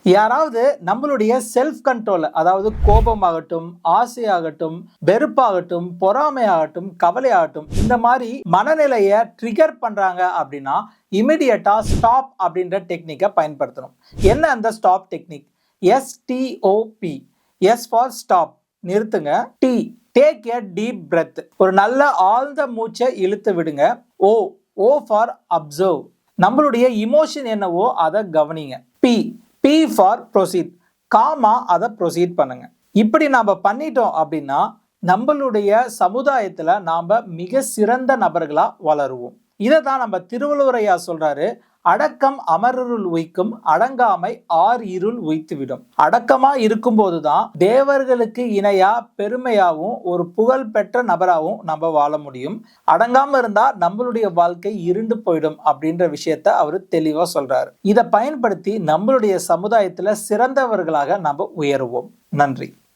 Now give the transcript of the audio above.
யாராவது நம்மளுடைய self control, அதாவது கோபமாகட்டும், ஆசையாகட்டும், வெறுப்பாகட்டும், பொறாமையாகட்டும், கவலையாகட்டும், இந்த மாதிரி மனநிலையை ட்ரிகர் பண்றாங்க அப்படின்னா இமிடியட்டா ஸ்டாப் அப்படின்ற டெக்னிக்கை பயன்படுத்தணும். என்ன அந்த stop technique? STOP. S for stop, நிறுத்துங்க. T, take a deep breath, ஒரு நல்ல ஆழ்ந்த மூச்சை இழுத்து விடுங்க. ஓ, ஓ ஃபார் அப்சர்வ், நம்மளுடைய இமோஷன் என்னவோ அதை கவனிங்க. பி ஃபார் ப்ரொசீட், காமா அதை ப்ரொசீட் பண்ணுங்க. இப்படி நாம பண்ணிட்டோம் அப்படின்னா நம்மளுடைய சமுதாயத்துல நாம மிக சிறந்த நபர்களா வளருவோம். இதை தான் நம்ம திருவள்ளுவரையா சொல்றாரு, அடக்கம் அமரருள் உய்க்கும், அடங்காமை ஆர் இருள் உய்த்துவிடும். அடக்கமா இருக்கும்போது தான் தேவர்களுக்கு இணையா பெருமையாவும் ஒரு புகழ் பெற்ற நபராகவும் நம்ம வாழ முடியும். அடங்காம இருந்தா நம்மளுடைய வாழ்க்கை இருண்டு போயிடும் அப்படின்ற விஷயத்த அவரு தெளிவா சொல்றாரு. இதை பயன்படுத்தி நம்மளுடைய சமுதாயத்துல சிறந்தவர்களாக நம்ம உயருவோம். நன்றி.